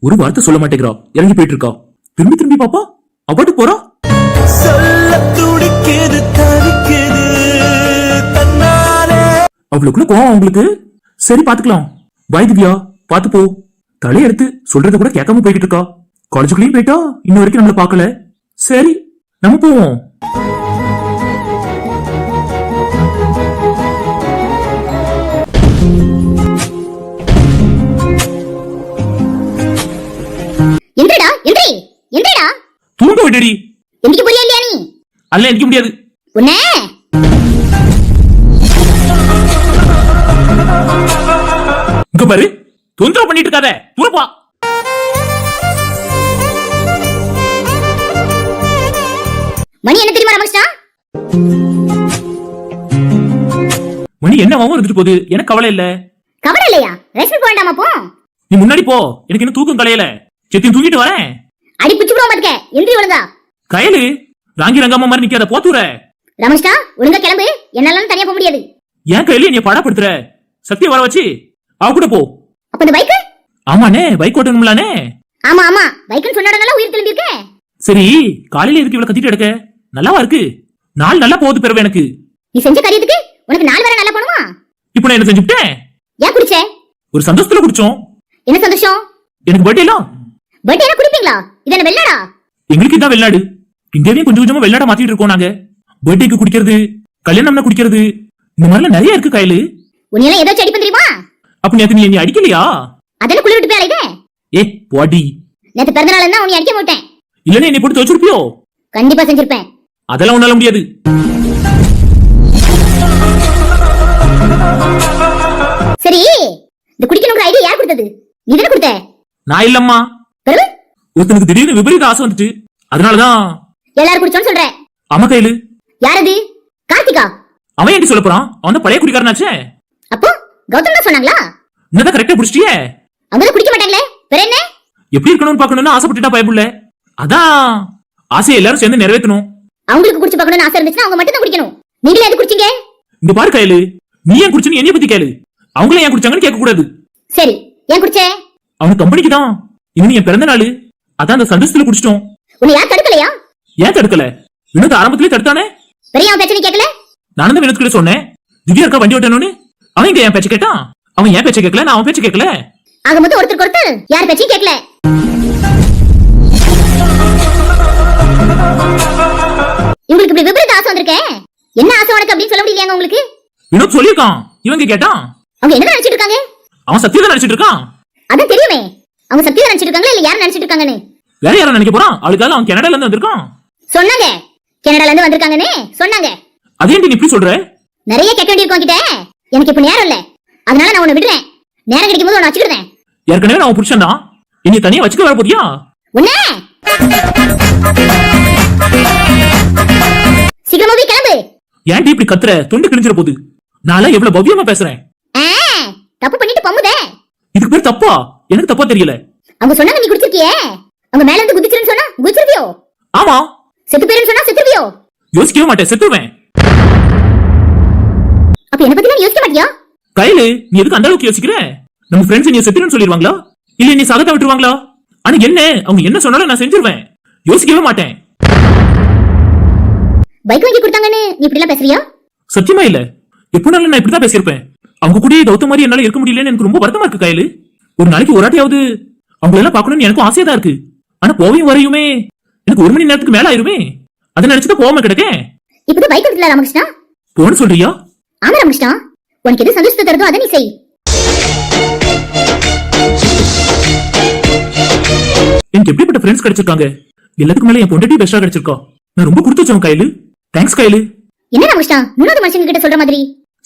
ஒரு வார்த்தை சொல்ல மாட்டேங்கிறா, இறங்கி போயிட்டு இருக்கா. திரும்பி திரும்பி பாப்பா அப்பாட்டு போறா. அவளுக்குள்ள கோவம் அவங்களுக்கு. சரி பாத்துக்கலாம். பாய் திவ்யா, பாத்து போ. தலையை எடுத்து சொல்றத கூட கேட்காம போய்கிட்டு இருக்கா. காலேஜுக்குள்ளயும் போயிட்டா, இன்ன வரைக்கும் நம்மள பாக்கல. சரி நம்ம போவோம். தூங்க விடுடி. எந்திக்க போறியா இல்லையா நீ? அல்ல எந்திக்க முடியாது. உன்னை இங்க பாரு, தொந்தரவு பண்ணிட்டு இருக்காத. தூரப்பா. மணி என்ன தெரியுமா ரமேஷ்டா? மணி என்னவாவும் இருந்துட்டு போகுது, எனக்கு கவலை இல்ல. கவலை இல்லையா? ரெஸ்ட் போக வேண்டாமா போ. நீ முன்னாடி போ, எனக்கு இன்னும் தூக்கம் கலையல. செத்தி தூங்கிட்டு வரேன். அடி புச்சு போட மாட்டே. எந்திரி ஒழுங்கா. கயலு ராங்கி ரங்கம்மா மாதிரி நிக்காத, போத்துற. ரமேஷ்டா ஒழுங்கா கிளம்பு, என்னால தனியா போக முடியாது. ஏன் கையில நீ பாடப்படுத்துற? சத்திய வர வச்சு அவ கூட போ. அப்ப இந்த பைக்? ஆமாண்ணே, பைக் ஓட்டணும்லானே. ஆமா ஆமா, பைக்னு சொன்னடனால உயிர் திரும்பி இருக்கே. சரி, காலையில எதுக்கு இவ்வளவு கத்திட்டு எடுக்க? நல்லாவா இருக்கு? நாள் நல்லா போகுது பிறகு எனக்கு. நீ செஞ்ச காரியத்துக்கு உனக்கு நாள் வர நல்லா போணுமா? இப்போ நான் என்ன செஞ்சுட்டேன்? ஏன் குடிச்சே? ஒரு சந்தோஷத்துல குடிச்சோம். என்ன சந்தோஷம்? எனக்கு பர்த்டே எல்லாம். பர்த்டே எல்லாம் குடிப்பீங்களா? இது என்ன வெள்ளாடா? எங்களுக்கு இதான் வெள்ளாடு. இந்தியாவையும் கொஞ்சம் கொஞ்சமா வெள்ளாட மாத்திட்டு இருக்கோம் நாங்க. பர்த்டேக்கு குடிக்கிறது, கல்யாணம்னா குடிக்கிறது, இந்த மாதிரிலாம் நிறைய இருக்கு கையில. உன்னையெல்லாம் ஏதோ அடிப்பேன் தெரியுமா? அப்ப நேத்து நீ அடிக்கலையா? அதெல்லாம் குளிர் விட்டு போயாலே. ஏ பாடி, நேத்து பிறந்த நாள் என்ன உன்னை அடிக்க மாட்டேன். இல்லனே நீ போட்டு துவைச்சிருப்பியோ? கண்டிப்பா செஞ்சிருப்பேன். அதெல்லாம் உன்னால முடியாது. சரி, இந்த குடிக்கணும்ன்ற ஐடியா யார் கொடுத்தது? நீ தான கொடுத்த? நான் இல்லம்மா. ஒருத்தனுக்கு திடீர்னு விபரீத ஆசை வந்துட்டு, அதனாலதான் எல்லாரும் குடிச்சோன்னு சொல்றேன். ஆமா கையில. யார் அது? கார்த்திகா? அவன் ஏன் சொல்ல போறான்? அவன் பழைய குடிக்காரனாச்சே. அப்போ கௌதம் தான் சொன்னாங்களா? என்னதான் கரெக்டா புடிச்சிட்டியே. அவங்க குடிக்க மாட்டாங்களே, வேற என்ன? எப்படி இருக்கணும்னு பாக்கணும்னு ஆசைப்பட்டுட்டா பயப்புள்ள. அதான் ஆசையை எல்லாரும் சேர்ந்து நிறைவேற்றணும். அவங்களுக்கு குடிச்சு பார்க்கணும்னு ஆசை இருந்துச்சுன்னா அவங்க மட்டும் தான் குடிக்கணும். நீங்களே எது குடிச்சீங்க? இந்த பாரு கையில, நீ ஏன் குடிச்சன்னு என்னைய பத்தி கேளு. அவங்களே ஏன் குடிச்சாங்கன்னு கேட்க கூடாது. சரி, ஏன் குடிச்சே? அவன் கம்பெனிக்கு தான். இன்னும் என் பிறந்த நாள், அதான் அந்த சந்தோஷத்துல குடிச்சிட்டோம். உன்னை யார் தடுக்கலையா? ஏன் தடுக்கல? வினோத் ஆரம்பத்திலே தடுத்தானே. பெரிய அவன் பேச்சை கேட்கல. நானும் தான் வினோத் கிட்ட சொன்னேன், திவ்யா இருக்கா வண்டி ஓட்டணும்னு. அவன் இங்க என் பேச்சை கேட்டான். அவன் என் பேச்சை கேட்கல, நான் அவன் பேச்சை கேட்கல. ஆக மொத்தம் ஒருத்தருக்கு ஒருத்தர் யார் பேச்சையும் கேட்கல. உங்களுக்கு இப்படி விபரீத ஆசை வந்திருக்கே. என்ன ஆசை உனக்கு அப்படின்னு சொல்ல முடியலையாங்க உங்களுக்கு? வினோத் சொல்லியிருக்கான், இவங்க கேட்டான். அவங்க என்ன நினைச்சிட்டு இருக்காங்க? அவன் சத்தியதான் நினைச்சிட்டு இருக்கான். அதான் தெரியுமே. அவங்க சத்தியதான் நினைச்சிட்டு இருக்காங்களா இல்ல யார் நினைச்சிட்டு இருக்காங்கன்னு? வேற யாரும் நினைக்க போறான்? அவளுக்காக அவன் கனடால இருந்து வந்திருக்கான். சொன்னாங்க, கனடால இருந்து வந்திருக்காங்கன்னு சொன்னாங்க. அதே நீ இப்படி சொல்ற? நிறைய கேட்க வேண்டியிருக்கோம் கிட்ட. எனக்கு இப்ப நேரம் இல்ல, அதனால நான் உன்னை விடுறேன். நேரம் கிடைக்கும் போது உன்னை வச்சுக்கிறேன். ஏற்கனவே நான் புருஷன் தான், இனி தனியா வச்சுக்க வர போறியா? உன்ன சீக்கிரமா போய் கிளம்பு. ஏன்டி இப்படி கத்துற? தொண்டு கிழிஞ்சிர போகுது. நான் எவ்வளவு பவ்யமா பேசுறேன். தப்பு பண்ணிட்டு பம்முதே. இதுக்கு பேர் தப்பா? எனக்கு தப்பா தெரியல. அவங்க சொன்னாங்க நீ குடிச்சிருக்கியே. அவங்க மேல இருந்து குதிச்சிருன்னு சொன்னா குதிச்சிருவியோ? ஆமா. செத்து பேருன்னு சொன்னா செத்துவியோ? யோசிக்கவே மாட்டேன், செத்துவேன். அப்ப என்ன பத்தி யோசிக்க மாட்டியா? கையில நீ எதுக்கு அந்த அளவுக்கு யோசிக்கிற? நம்ம ஃப்ரெண்ட்ஸ் நீ செத்துறன்னு சொல்லிடுவாங்களா, இல்ல நீ சகத்தை விட்டுருவாங்களா? ஆனா என்ன, அவங்க என்ன சொன்னாலும் நான் செஞ்சிருவேன். யோசிக்கவே மாட்டேன். பைக் வாங்கி கொடுத்தாங்கன்னு நீ இப்படி எல்லாம் பேசுறியா? சத்தியமா இல்ல. எப்பனாலும் நான் இப்படிதான் பேசியிருப்பேன். அவங்க கூட கௌதம் மாதிரி என்னால இருக்க முடியலன்னு எனக்கு ரொம்ப வருத்தமா இருக்கு கையில. ஒரு நாளைக்கு ஒரு ஆட்டியாவது அவங்க எல்லாம் பாக்கணும்னு எனக்கும் ஆசையா தான் இருக்கு. ஆனா போவையும் வரையுமே எனக்கு 1 மணி நேரத்துக்கு மேல ஆயிருமே. அதை நினைச்சுதான் போகாம கிடக்கேன். இப்படி பைக் எடுத்துல ராமகிருஷ்ணா போன்னு சொல்றியா? ஆமா ராமகிருஷ்ணா, உனக்கு எது சந்தோஷத்தை தருதோ அதை நீ செய். எனக்கு எப்படிப்பட்ட ஃப்ரெண்ட்ஸ் கிடைச்சிருக்காங்க. எல்லாத்துக்கு மேல என் பொண்டாட்டி பெஸ்டா கிடைச்சிருக்கா. நான் ரொம்ப கொடுத்து வச்சேன் கையில. தேங்க்ஸ் கையில. என்ன ராமகிருஷ்ணா, 3வது மனுஷங்க கிட்ட சொல்ற மாதிரி?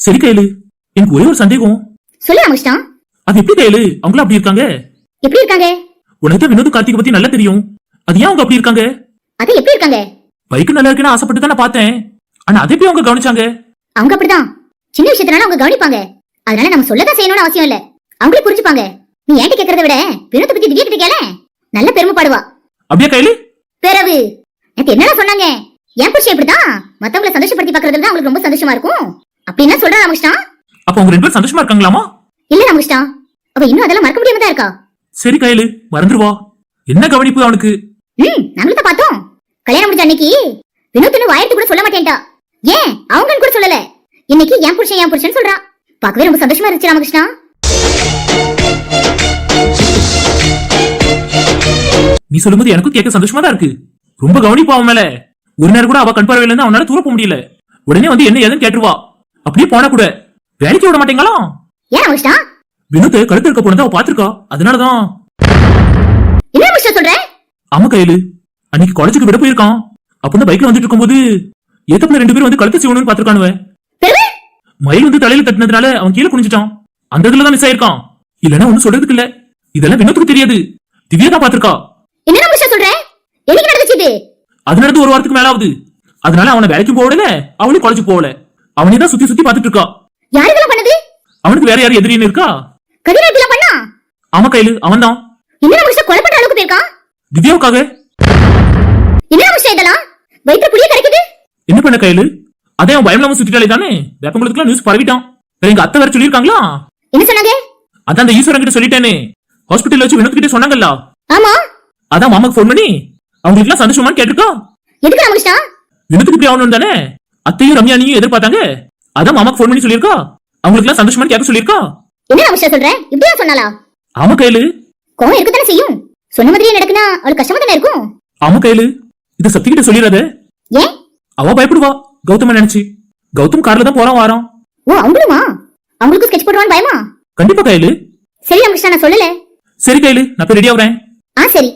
சரி கையில, எனக்கு ஒரே ஒரு சந்தேகம். சொல்லு ராமகிருஷ்ணா. அது எப்படி கையில அவங்கள அப்படி இருக்காங்க? எப்படி இருக்காங்க? உனக்கு தான் வினோத் கார்த்திக் பத்தி நல்லா தெரியும். அது ஏன் அவங்க அப்படி இருக்காங்க? அது எப்படி இருக்காங்க? பைக் நல்லா இருக்குன்னு ஆசைப்பட்டு தான் நான் பார்த்தேன். ஆனா அதை எப்படி அவங்க கவனிச்சாங்க? அவங்க அப்படிதான். சின்ன விஷயத்தினால அவங்க கவனிப்பாங்க. அதனால நம்ம சொல்லதான் செய்யணும்னு அவசியம் இல்ல. அவங்களே புரிஞ்சுப்பாங்க. நீ ஏன்ட்ட கேக்குறத விட வினோத்தை பத்தி திவ்யா கிட்ட கேள, நல்ல பெருமைப்படுவா. அப்படியே கையில பிறவு எனக்கு என்னடா சொன்னாங்க, என் புருஷன் இப்படிதான் மத்தவங்களை சந்தோஷப்படுத்தி பாக்குறதுல தான் அவங்களுக்கு ரொம்ப சந்தோஷமா இருக்கும் அப்படின்னு சொல்றா ராமகிருஷ்ணா. அப்ப அவங்க 2 பேரும் சந்தோஷமா இருக்காங்களாமா? இல்ல ராமகிருஷ்ணா, அவ இன்னும் அதெல்லாம் மறக்க முடியாம தான் இருக்கா. சரி கையில மறந்துருவா. என்ன கவனிப்பு அவனுக்கு? நாங்களும் தான் பார்த்தோம். கல்யாணம் முடிஞ்ச அன்னைக்கு வினோத்னு வாயத்து கூட சொல்ல மாட்டேன்டா. ஏன் அவங்கன்னு கூட சொல்லல. இன்னைக்கு என் புருஷன் சொல்றா. பார்க்கவே ரொம்ப சந்தோஷமா இருந்துச்சு ராமகிருஷ்ணா. நீ சொல்லும்போது எனக்கும் கேட்க சந்தோஷமா தான் இருக்கு. ரொம்ப கவனிப்பா அவன் மேல. ஒரு நேரம் கூட அவ கண் பார்வையில இருந்து அவனால தூர போக முடியல. உடனே வந்து என்ன ஏதுன்னு கேட்டுருவா. அப்படியே போனா கூட வேலைக்கு விட மாட்டேங்களா? ஏன் ராமகிருஷ்ணா? வினோத் கழுத்து இருக்க போனதை அவ பாத்திருக்கா. அதனாலதான். என்ன ராமகிருஷ்ணா சொல்ற? ஆமா கையில, அன்னைக்கு காலேஜுக்கு விட போயிருக்கான். அப்பதான் பைக்ல வந்துட்டு இருக்கும்போது ஏத்தப்பல 2 பேரும் வந்து கழுத்து சீவணும்னு பாத்துருக்கானுவ. மயில் வந்து தலையில தட்டினதுனால அவன் கீழே குனிஞ்சிட்டான். அந்த இதுலதான் மிஸ் ஆயிருக்கான். இல்லன்னா ஒண்ணும் சொல்றதுக்கு இல்ல. இதெல்லாம் வினோத்துக்கு தெரியாது. திவ்யா தான் பாத்திருக்கா. என்ன ராமகிருஷ்ணா சொல்ற? என்னைக்கு நடந்துச்சு இது? அது நடந்து 1 வாரத்துக்கு மேல ஆகுது. அதனால அவனை வேலைக்கும் போகல, அவளும் காலேஜுக்கு போகல. அவனே தான் சுத்தி சுத்தி பாத்துட்டு இருக்கா. யாரு இதெல்லாம் பண்ணது? அவனுக்கு வேற யாரும் எதிரின்னு இருக்கா? கதிரா இதெல்லாம் பண்ணா? ஆமா கையில, அவன் தான். என்ன ராமகிருஷ்ணா கொலை பண்ற அளவுக்கு போயிருக்கான்? திவ்யாவுக்காக. என்ன ராமகிருஷ்ணா இதெல்லாம்? வயிற்று புளிய கரைக்குது. என்ன பண்ண கையில? அதே அவன் பயமில்லாம சுத்திட்டாலே தானே. வேப்பங்குளத்துக்குலாம் நியூஸ் பரவிட்டான். எங்க அத்தை வேற சொல்லிருக்காங்களா? என்ன சொன்னாங்க? அதான் அந்த ஈஸ்வரன் கிட்ட சொல்லிட்டேனே. ஹாஸ்பிட்டல்ல வச்சு வினோத் கிட்ட சொன்னாங்கல்ல. ஆமா. அதான் மாமாக்கு போன் பண்ணி அவங்களுக்கு எல்லாம் சந்தோஷமான்னு கேட்டிருக்கா. எதுக்கு ராமகிருஷ்ணா? வினோத்துக்கு இப்படி ஆகணும் தானே அத்தையும் ரம்யானியும் எதிர்பார்த்தாங்க. அதான் மாமாக்கு போன் பண்ணி சொல்லிருக்கா. அவங்களுக்கு எல்லாம் சந்தோஷமான்னு கேட்க சொல்லிருக்கா. என்ன ராமகிருஷ்ணா சொல்ற? இப்படியா சொன்னாலா? ஆமா கையில. கோவம் இருக்கத்தானே செய்யும். சொன்ன மாதிரியே நடக்குனா அவளுக்கு கஷ்டமா தானே இருக்கும். ஆமா கையில, இத சக்தி கிட்ட சொல்லிடாத. ஏன்? அவ பயப்படுவா கௌதம நினைச்சு. கௌதம் கார்ல தான் போறான் வாரான். ஓ அவங்களுமா? அவங்களுக்கு ஸ்கெட்ச் போடுவான்னு பயமா? கண்டிப்பா கையில. சரி ராமகிருஷ்ணா, நான் சொல்லல. சரி கையில, நான் போய் ரெடி ஆகுறேன். சரி.